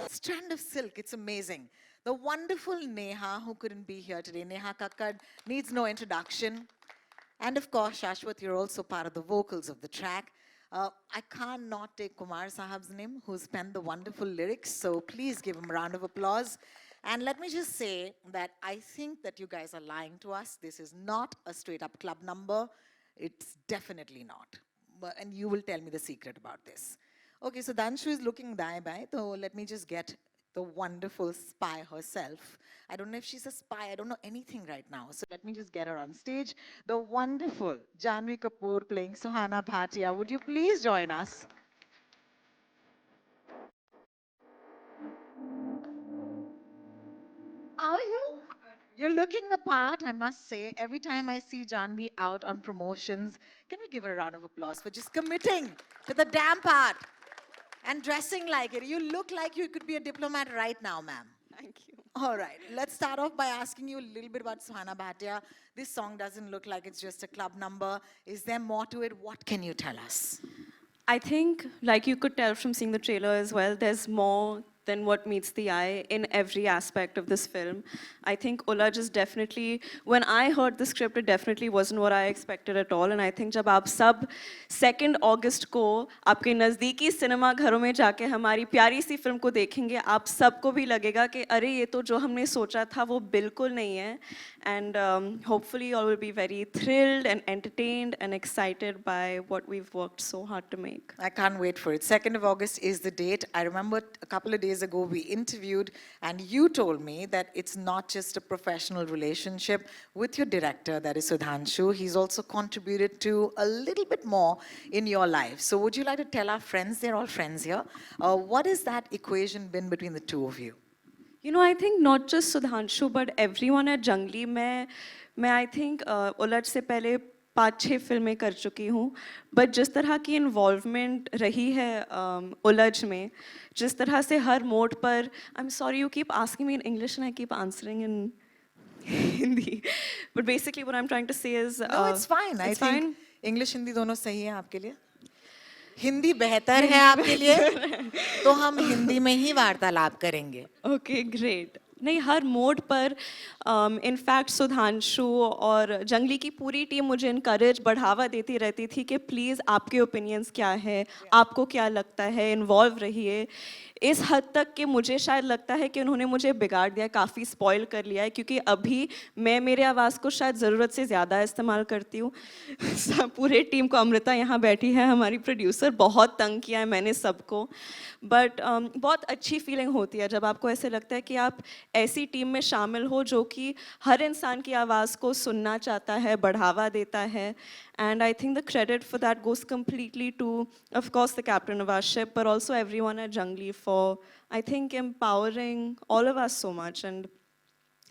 Strand of Silk, it's amazing. The wonderful Neha, who couldn't be here today. Neha Kakkad needs no introduction. And of course, Shashwat, you're also part of the vocals of the track. I can't not take Kumar Sahab's name, who's penned the wonderful lyrics, so please give him a round of applause. And let me just say that I think that you guys are lying to us. This is not a straight up club number. It's definitely not. And you will tell me the secret about this. Okay, so Danshu is looking bye, so let me just get the wonderful spy herself. I don't know if she's a spy. I don't know anything right now. So let me just get her on stage. The wonderful Janvi Kapoor playing Suhana Bhatia. Would you please join us? Are you? You're looking the part, I must say. Every time I see Janvi out on promotions, can we give her a round of applause for just committing to the damn part and dressing like it? You look like you could be a diplomat right now, ma'am. Thank you. All right, let's start off by asking you a little bit about Suhana Bhatia. This song doesn't look like it's just a club number. Is there more to it? What can you tell us? I think, like you could tell from seeing the trailer as well, there's more than what meets the eye in every aspect of this film. I think Ulla just definitely, when I heard the script, it definitely wasn't what I expected at all. And I think जब आप सब 2 अगस्त को आपके नज़दीकी cinema घरों में जाके हमारी प्यारी सी फिल्म को देखेंगे, आप सबको भी लगेगा कि अरे ये तो जो हमने सोचा था वो बिल्कुल नहीं है. And hopefully you all will be very thrilled and entertained and excited by what we've worked so hard to make. I can't wait for it. 2nd of August is the date. I remember a couple of days ago we interviewed and you told me that it's not just a professional relationship with your director, that is Sudhanshu. He's also contributed to a little bit more in your life. So would you like to tell our friends, they're all friends here, what has that equation been between the two of you? You know, I think not just Sudhanshu, but everyone at Jungli, मैं I think उलट से पहले 5-6 फिल्में कर चुकी हूँ, but जिस तरह की इन्वॉल्वमेंट रही है उलझ में, जिस तरह से हर मोड पर, I'm sorry you keep asking me in English and I keep answering in Hindi, but basically what I'm trying to say is No, it's fine. I it's think fine. English Hindi दोनों सही है आपके लिए. हिंदी बेहतर है आपके लिए, तो हम हिंदी में ही वार्तालाप करेंगे. Okay great. नहीं, हर मोड पर इनफैक्ट सुधांशु और जंगली की पूरी टीम मुझे इनकरेज बढ़ावा देती रहती थी कि प्लीज़ आपके ओपिनियंस क्या है, आपको क्या लगता है, इन्वॉल्व रहिए. इस हद तक कि मुझे शायद लगता है कि उन्होंने मुझे बिगाड़ दिया, काफ़ी स्पॉइल कर लिया है, क्योंकि अभी मैं मेरे आवाज़ को शायद ज़रूरत से ज़्यादा इस्तेमाल करती हूँ. पूरे टीम को, अमृता यहाँ बैठी है हमारी प्रोड्यूसर, बहुत तंग किया है मैंने सबको. बट बहुत अच्छी फीलिंग होती है जब आपको ऐसे लगता है कि आप ऐसी टीम में शामिल हो जो कि हर इंसान की आवाज़ को सुनना चाहता है, बढ़ावा देता है. And I think the credit for that goes completely to, of course, the captain of our ship, but also everyone at Jungli for, I think, empowering all of us so much. And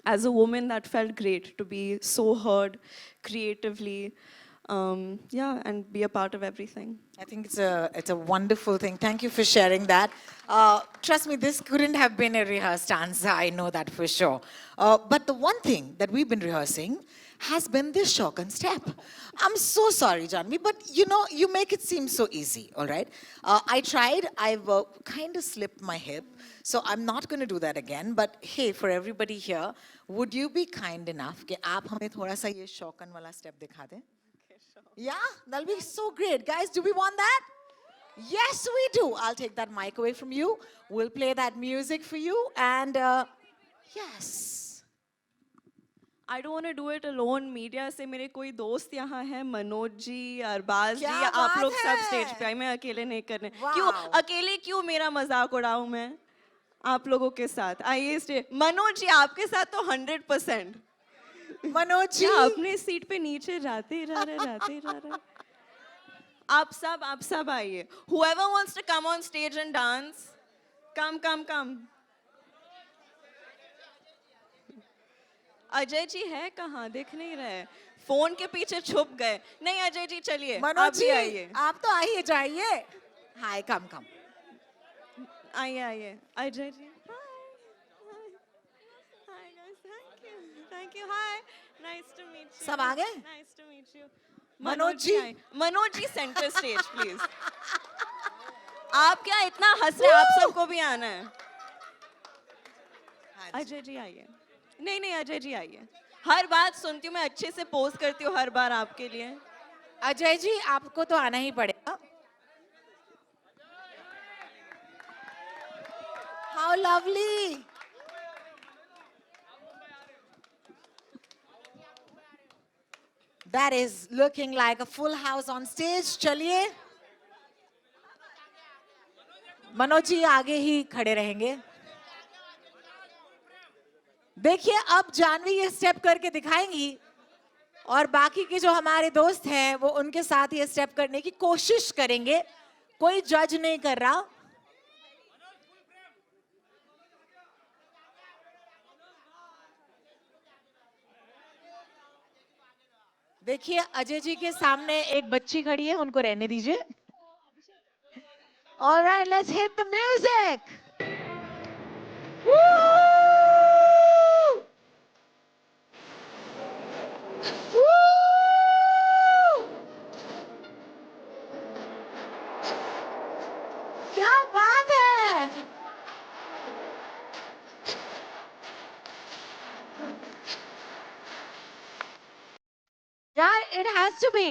as a woman, that felt great to be so heard creatively, yeah, and be a part of everything. I think it's a wonderful thing. Thank you for sharing that. Trust me, this couldn't have been a rehearsed answer. I know that for sure. But the one thing that we've been rehearsing has been this shock and step. I'm so sorry, Janvi, but you know, you make it seem so easy, all right? I tried, I've kind of slipped my hip, so I'm not going to do that again. But hey, for everybody here, would you be kind enough कि आप हमें थोड़ा सा ये शौकन वाला step दिखा दें? Yeah, that'll be so great. Guys, do we want that? Yes, we do. I'll take that mic away from you. We'll play that music for you. And yes. I don't want to do it alone. Media से मेरे कोई दोस्त यहाँ हैं, मनोज जी, अरबाज जी, क्या आप लोग बात सब है? स्टेज पे आए. मैं अकेले नहीं करने. Wow. क्यों अकेले, क्यों मेरा मजाक उड़ाऊं मैं आप लोगों के साथ? आइए स्टेज. मनोज जी आपके साथ तो 100%. मनोज जी. क्या अपने सीट पे नीचे जाते रह रहे. आप सब आइए. Whoever wants to come on stage and dance, come. Ajay ji है कहाँ? दिख नहीं रहे, फोन के पीछे छुप गए. नहीं अजय जी चलिए, मनोज जी आइए. आप तो आइए जाइए. Hi, come. आइए Ajay ji. Hi guys, thank you. Hi, nice to meet you. सब आ गए? Nice to meet you. Manoj ji आए। Manoj ji centre stage please. आप क्या इतना हंस रहे हैं, आप सबको भी आना है। हाँ जी। अजय जी आइए। नहीं नहीं अजय जी आइए। हर बात सुनती हूँ मैं, अच्छे से पोस्ट करती हूँ हर बार आपके लिए। अजय जी आपको तो आना ही पड़ेगा। How lovely. That is looking like a full house on stage. चलिए मनोज जी आगे ही खड़े रहेंगे। देखिए अब जानवी ये स्टेप करके दिखाएंगी और बाकी के जो हमारे दोस्त हैं वो उनके साथ ये स्टेप करने की कोशिश करेंगे। कोई जज नहीं कर रहा। देखिए अजय जी के सामने एक बच्ची खड़ी है, उनको रहने दीजिए। All right, let's hit the music. Woo! Woo! क्या बात है? यार, it has to be.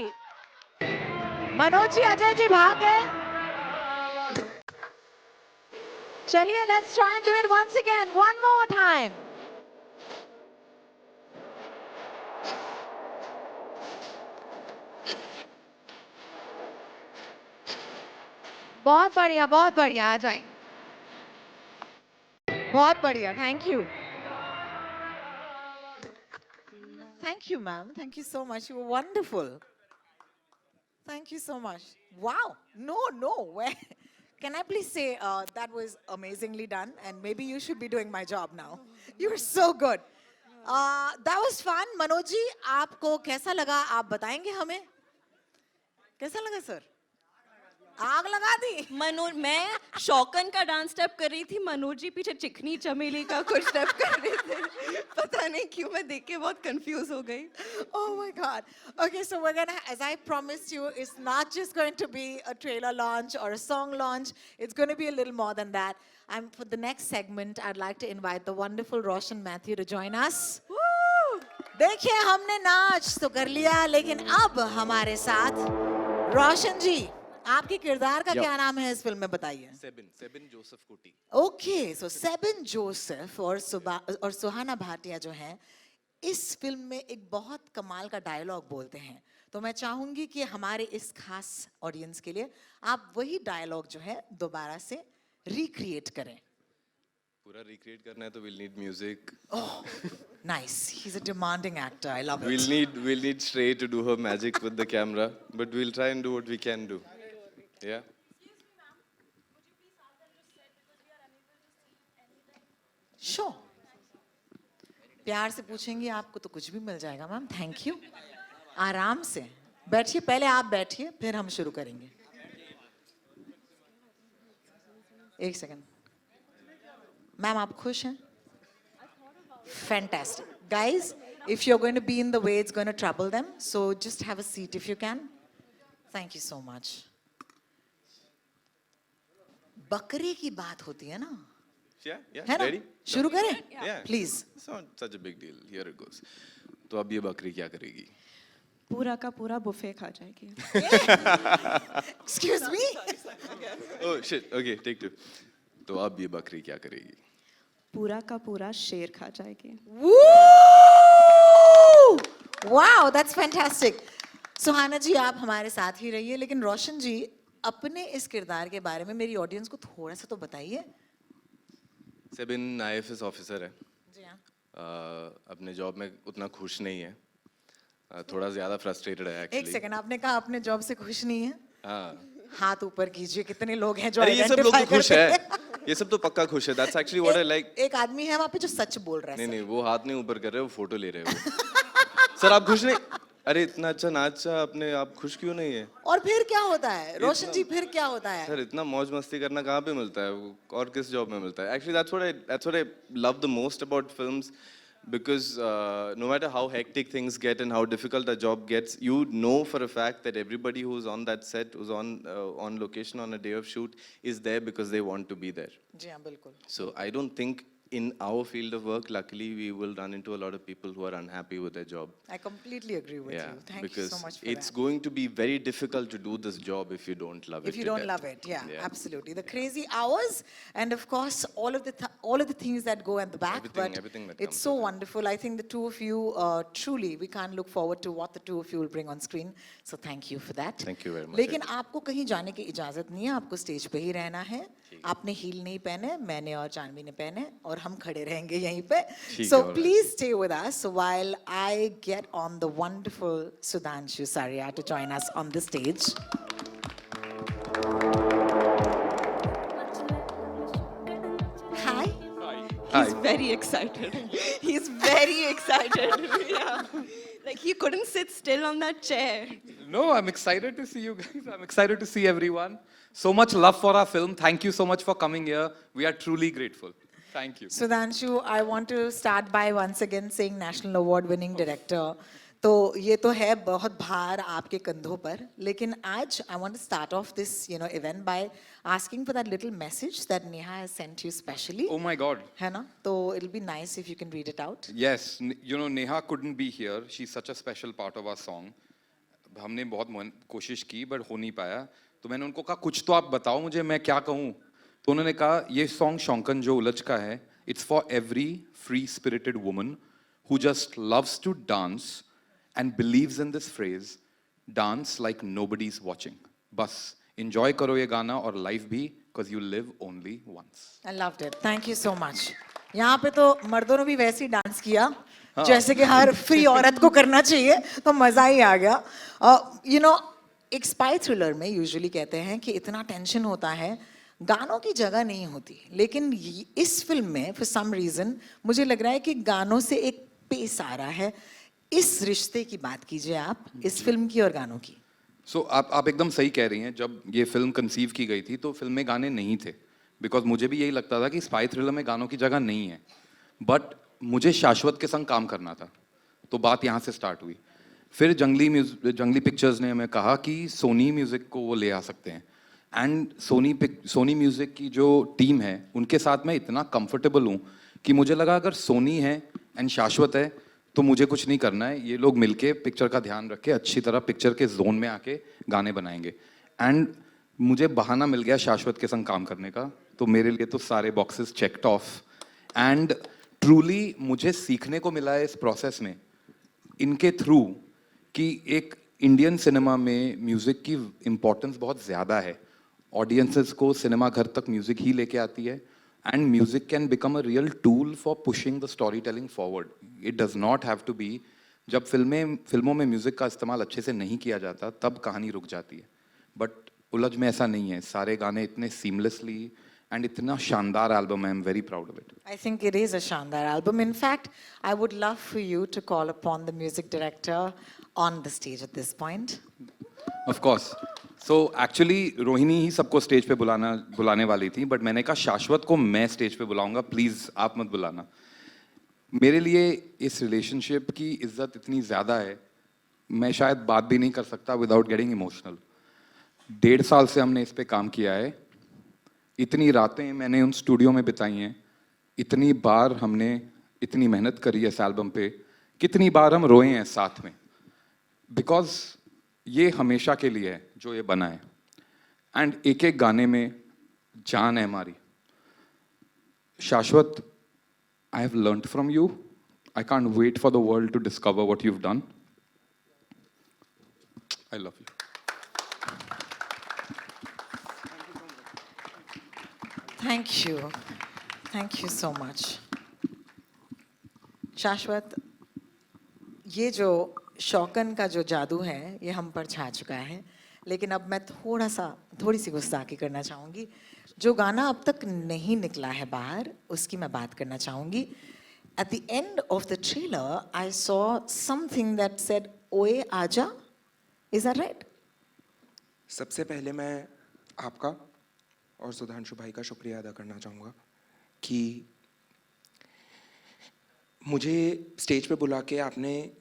Manoj ji, Ajay ji भाग गए। चलिए, let's try and do it once again, one more time. बहुत बढ़िया, आ जाए। बहुत बढ़िया, thank you. Thank you, ma'am. Thank you so much. You were wonderful. Thank you so much. Wow. No way. Can I please say that was amazingly done, and maybe you should be doing my job now. You were so good. That was fun. Manoj ji, आपको कैसा लगा? आप बताएंगे हमें? कैसा लगा sir? आग लगा दी। मनोज, मैं शौकन का डांस स्टेप कर रही थी, मनोज जी पीछे चिकनी चमेली का कुछ स्टेप कर रहे थे। पता नहीं क्यों मैं देख के बहुत कंफ्यूज हो गई। Oh my God. Okay, so we're gonna, as I promised you, it's not just going to be a trailer launch or a song launch. It's going to be a little more than that. And for the next segment, I'd like to invite the wonderful Roshan Mathew to join us. देखिए हमने नाच तो कर लिया, लेकिन अब हमारे साथ रोशन जी, आपके किरदार का क्या नाम है इस फिल्म में बताइए? सेबिन जोसेफ कुटी। ओके, सो सेबिन जोसेफ और सुहाना भाटिया जो हैं इस फिल्म में एक बहुत कमाल का डायलॉग बोलते हैं। तो मैं चाहूंगी कि हमारे इस खास ऑडियंस के लिए आप वही डायलॉग जो है दोबारा से रिक्रिएट करें। पूरा रिक्रिएट करना है तो we'll need music. Oh, nice. He's a demanding actor. I love it. We'll need Shrey to do her magic with the camera, but we'll try and do what we can do. Yeah. Sure. प्यार से पूछेंगे आपको तो कुछ भी मिल जाएगा ma'am. Thank you. आराम से बैठिए, पहले आप बैठिए फिर हम शुरू करेंगे। एक सेकंड। मैम आप खुश हैं? Fantastic. Guys, if you're going to be in the way, it's going to trouble them. So just have a seat if you can. Thank you so much. बकरे की बात होती है ना? Yeah. है ना? Ready? शुरू करें? Yeah. Please. It's not such a big deal. Here it goes. तो अब ये बकरी क्या करेगी? पूरा का पूरा बुफे खा जाएगी। Excuse me? Oh shit. Okay, take two. तो अब ये बकरी क्या करेगी? पूरा का पूरा शेर खा जाएगी। Woo! Wow, that's fantastic. सुहाना जी आप हमारे साथ ही रहिए, लेकिन रोशन जी अपने इस किरदार के बारे में मेरी ऑडियंस को थोड़ा सा तो बताइए। सेबिन IFS ऑफिसर है। जी हाँ। अपने जॉब में उतना खुश नहीं है। थोड़ा ज्यादा फ्रस्ट्रेटेड है एक एक्चुअली। सेकंड, आपने कहा अपने जॉब से खुश नहीं है? हाँ। हाथ ऊपर कीजिए, कितने लोग हैं जो अरे ये सब लोग तो identify खुश करते है। हैं? ये सब तो पक्का खुश है। That's actually what I like. एक आदमी है वहाँ पे जो सच बोल रहा है। नहीं, वो हाथ नहीं ऊपर कर रहे, वो फोटो ले रहे हो। सर आप खुश नहीं? अरे इतना अच्छा नाचा अपने, आप खुश क्यों नहीं है? और फिर क्या होता है रोशन जी, फिर क्या होता है? सर इतना मौज मस्ती करना कहाँ पे मिलता है? और किस जॉब में मिलता है? Actually that's what I love the most about films. because no matter how hectic things get and how difficult a job gets, you know for a fact that everybody who's on that set, who's on location on a day of shoot, is there because they want to be there. जी हाँ बिल्कुल. So I don't think in our field of work, luckily, we will run into a lot of people who are unhappy with their job. I completely agree with Yeah, you. Thank because you so much for it's that. going to be very difficult to do this job if you don't love it. If you to don't death. love it, yeah, Yeah. absolutely. The crazy hours, and of course, all of the things that go at the back. Everything that It's comes so with it. wonderful. I think the two of you, truly, we can't look forward to what the two of you will bring on screen. So thank you for that. Thank you very much. लेकिन आपको कहीं जाने की इजाजत नहीं है. आपको stage पे ही रहना है. आपने हील नहीं पहने, मैंने और जानवी ने पहने, और हम खड़े रहेंगे यहीं पे. ठीक So है, all right. please stay with us while I get on the wonderful Sudhanshu Saria to join us on the stage. Hi. He's very excited. He's very excited. Yeah. Like he couldn't sit still on that chair. No, I'm excited to see you guys. I'm excited to see everyone. So much love for our film. Thank you so much for coming here. We are truly grateful. Thank you. Sudhanshu, I want to start by once again saying National Award winning director. तो ये तो है बहुत भार आपके कंधों पर, लेकिन आज I want to start off this event by asking for that little message that Neha has sent you specially. Oh my God. है ना? तो it'll be nice if you can read it out. Yes, you know, Neha couldn't be here. She's such a special part of our song. हमने बहुत कोशिश की but हो नहीं पाया. तो मैंने उनको कहा कुछ तो आप बताओ मुझे, मैं क्या कहूँ. तो उन्होंने कहा ये सॉन्ग शौंकन जो उलझ का है, it's for every free-spirited woman who just loves to dance and believes in this phrase, dance like nobody's watching. बस enjoy करो ये गाना और life भी, because you live only once. I loved it. Thank you so much. यहाँ पे तो मर्दों ने भी वैसे ही डांस किया जैसे कि हर फ्री औरत को करना चाहिए, तो मजा ही आ गया. एक स्पाई थ्रिलर में यूजुअली कहते हैं कि इतना टेंशन होता है, गानों की जगह नहीं होती, लेकिन इस फिल्म में फॉर सम रीजन मुझे लग रहा है कि गानों से एक पेस आ रहा है. इस रिश्ते की बात कीजिए आप, इस फिल्म की और गानों की. आप एकदम सही कह रही हैं. जब ये फिल्म कंसीव की गई थी तो फिल्म में गाने नहीं थे, बिकॉज मुझे भी यही लगता था कि स्पाई थ्रिलर में गानों की जगह नहीं है. बट मुझे शाश्वत के संग काम करना था, तो बात यहाँ से स्टार्ट हुई. फिर जंगली पिक्चर्स ने हमें कहा कि सोनी म्यूजिक को वो ले आ सकते हैं. एंड सोनी म्यूजिक की जो टीम है उनके साथ मैं इतना कंफर्टेबल हूँ कि मुझे लगा अगर सोनी है एंड शाश्वत है तो मुझे कुछ नहीं करना है. ये लोग मिलके पिक्चर का ध्यान रख के अच्छी तरह पिक्चर के जोन में आके गाने बनाएंगे. एंड मुझे बहाना मिल गया शाश्वत के संग काम करने का, तो मेरे लिए तो सारे boxes checked of. And truly मुझे सीखने को मिला है इस प्रोसेस में इनके थ्रू कि एक इंडियन सिनेमा में म्यूज़िक की इम्पोर्टेंस बहुत ज़्यादा है. ऑडियंसेस को सिनेमा घर तक म्यूज़िक ही लेके आती है. And music can become a real tool for pushing the story telling forward. It does not have to be. जब फिल्मों में म्यूज़िक का इस्तेमाल अच्छे से नहीं किया जाता तब कहानी रुक जाती है. बट उलझ में ऐसा नहीं है. सारे गाने इतने सीमलेसली एंड इतना शानदार एल्बम है. I am very proud of it. I think it is a Shandar album. In fact, I would love for you to call upon the music director on the stage at this point. Of course. So actually Rohini ही सबको stage पे बुलाने वाली थी, but मैंने कहा शाश्वत को मैं स्टेज पे बुलाऊंगा, प्लीज़ आप मत बुलाना. मेरे लिए इस रिलेशनशिप की इज्जत इतनी ज़्यादा है, मैं शायद बात भी नहीं कर सकता विदाउट गेटिंग इमोशनल. 1.5 साल से हमने इस पे काम किया है. इतनी रातें मैंने उन स्टूडियो में बिताई हैं, इतनी बार हमने इतनी मेहनत करी है इस एल्बम पे, कितनी बार हम रोए हैं साथ में, बिकॉज ये हमेशा के लिए है जो ये बना है. एंड एक एक गाने में जान है हमारी. Shashwat, I have learned from you. I can't wait for the world to discover what you have done. I love you. Thank you. Thank you so much. शाश्वत, ये जो शौकन का जो जादू है ये हम पर छा चुका है, लेकिन अब मैं थोड़ी सी गुस्ताखी करना चाहूँगी. जो गाना अब तक नहीं निकला है बाहर, उसकी मैं बात करना चाहूँगी. At the end of the trailer, I saw something that said, "ओए आजा." Is that right? सबसे पहले मैं आपका और सुधांशु भाई का शुक्रिया अदा करना चाहूँगा कि मुझे स्टेज पे बुला के आपने,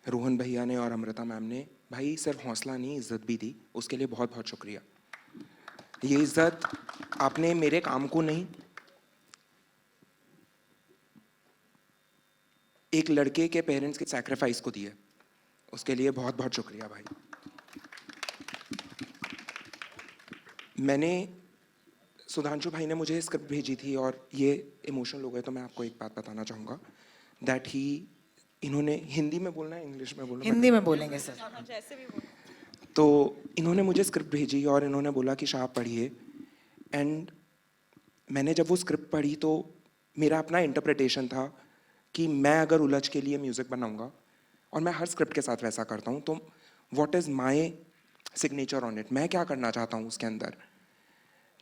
रोहन भैया ने और अमृता मैम ने, भाई सिर्फ हौसला नहीं इज्जत भी दी, उसके लिए बहुत बहुत शुक्रिया। ये इज्जत आपने मेरे काम को नहीं, एक लड़के के पेरेंट्स के सैक्रिफाइस को दी है, उसके लिए बहुत बहुत शुक्रिया भाई। मैंने, सुधांशु भाई ने मुझे स्क्रिप्ट भेजी थी और ये इमोशनल हो गए, तो मैं आपको एक बात बताना चाहूँगा दैट ही, इन्होंने, हिंदी में बोलना है इंग्लिश में बोलना है? हिंदी में बोलेंगे सर। तो इन्होंने मुझे स्क्रिप्ट भेजी और इन्होंने बोला कि शाह आप पढ़िए, एंड मैंने जब वो स्क्रिप्ट पढ़ी तो मेरा अपना इंटरप्रिटेशन था कि मैं अगर उलझ के लिए म्यूज़िक बनाऊंगा, और मैं हर स्क्रिप्ट के साथ वैसा करता हूँ, तो what is my signature on it, मैं क्या करना चाहता हूँ उसके अंदर।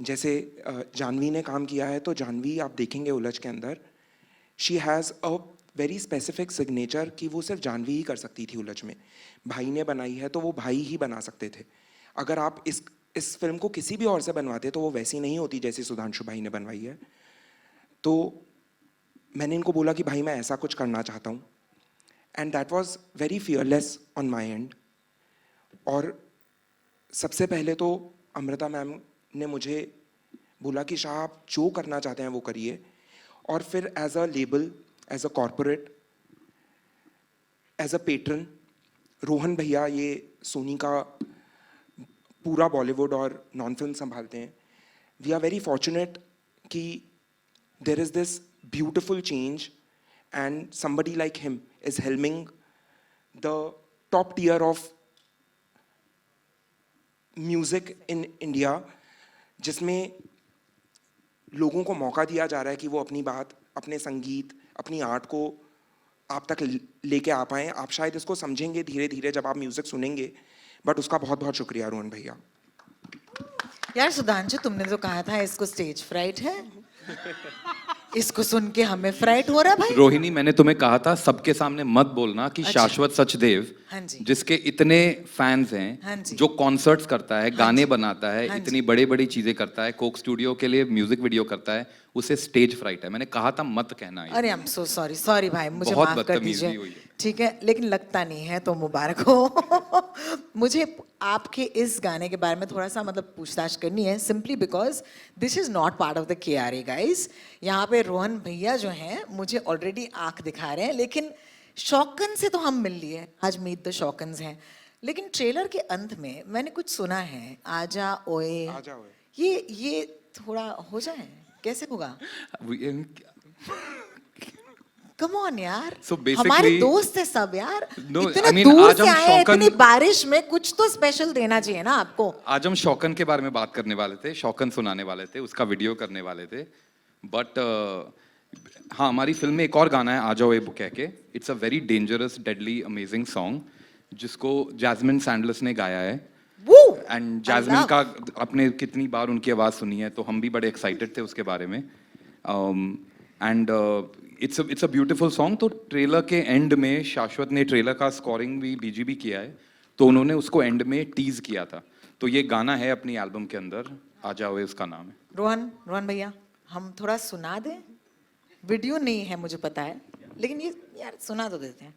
जैसे जानवी ने काम किया है, तो जानवी आप देखेंगे उलझ के अंदर, she has a very specific signature कि वो सिर्फ जानवी ही कर सकती थी उलझ में। भाई ने बनाई है तो वो भाई ही बना सकते थे। अगर आप इस फिल्म को किसी भी और से बनवाते तो वो वैसी नहीं होती जैसी सुधांशु भाई ने बनवाई है। तो मैंने इनको बोला कि भाई मैं ऐसा कुछ करना चाहता हूँ, and that was very fearless on my and. और सबसे पहले तो अमृता मैम ने मुझे बोला कि शाह आप जो करना चाहते हैं वो करिए, और फिर as a label, as a corporate, as a patron, Rohan भैया ये सोनी का पूरा बॉलीवुड और नॉन फिल्म संभालते हैं। वी आर वेरी फॉर्चुनेट कि there is this beautiful change and somebody like him is helming the top tier of music in India, जिसमें लोगों को मौका दिया जा रहा है कि वो अपनी बात, अपने संगीत, अपनी आर्ट को आप तक लेके आ पाएँ। आप शायद इसको समझेंगे धीरे धीरे जब आप म्यूज़िक सुनेंगे, बट उसका बहुत बहुत शुक्रिया रोहन भैया। यार सुधांशु, तुमने तो कहा था इसको स्टेज फ्राइट है, इसको सुन के हमें फ्राइट हो रहा है भाई। रोहिणी, मैंने तुम्हें कहा था सबके सामने मत बोलना कि अच्छा। शाश्वत सचदेव, हाँ जी। जिसके इतने फैंस हाँ हैं, जी। जो कॉन्सर्ट्स करता है, गाने जी। बनाता है, हाँ जी। इतनी बड़ी बड़ी चीजें करता है, कोक स्टूडियो के लिए म्यूजिक वीडियो करता है, उसे स्टेज फ्राइट है। मैंने कहा था मत कहना ये। अरे I am so sorry, sorry भाई, मुझे बहुत माफ कर बदतमीजी दीजिए। हुई है। ठीक है, लेकिन लगता नहीं है तो मुबारक हो। मुझे आपके इस गाने के बारे में थोड़ा सा मतलब पूछताछ करनी है, simply because this is not part of the KRA guys. यहाँ पे रोहन भैया जो हैं मुझे ऑलरेडी आंख दिखा रहे हैं, लेकिन शौकन से तो हम मिल लिए, आज मीट द शौकन्स हैं। लेकिन ट्रेलर के अंत में मैंने कुछ सुना है, आजा ओए, आजा ओए। ये थोड़ा हो जाए, कैसे होगा? कम ऑन यार, So basically- हमारे दोस्त है सब यार। No, इतने I mean, दूर आज से हम आए हैं, शौकन- इतनी बारिश में कुछ तो स्पेशल देना चाहिए ना आपको। आज हम शौकन के बारे में बात करने वाले थे, शौकन सुनाने वाले थे, उसका वीडियो करने वाले थे, बट हाँ, हमारी फिल्म में एक और गाना है, आ जाओ ए कह के। It's a very dangerous, deadly, amazing song, जिसको जैस्मिन सैंडलस ने गाया है। Woo! And I Jasmine love. का आपने कितनी बार उनकी आवाज़ सुनी है, तो हम भी बड़े एक्साइटेड थे उसके बारे में। And it's a beautiful song. तो ट्रेलर के एंड में शाश्वत ने ट्रेलर का स्कोरिंग भी BGB किया है, तो उन्होंने उसको एंड में टीज किया था। तो ये गाना है अपनी एल्बम के अंदर, आ जाओ इसका नाम है। रोहन भैया, हम थोड़ा सुना दें? वीडियो नहीं है मुझे पता है, लेकिन ये यार सुना तो देते हैं,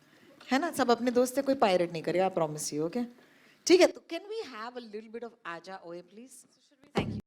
है ना? सब अपने दोस्त से कोई पायरेट नहीं करेगा, आई प्रॉमिस यू। ओके, ठीक है। तो can we have a little bit of आजा ओए प्लीज? Thank you.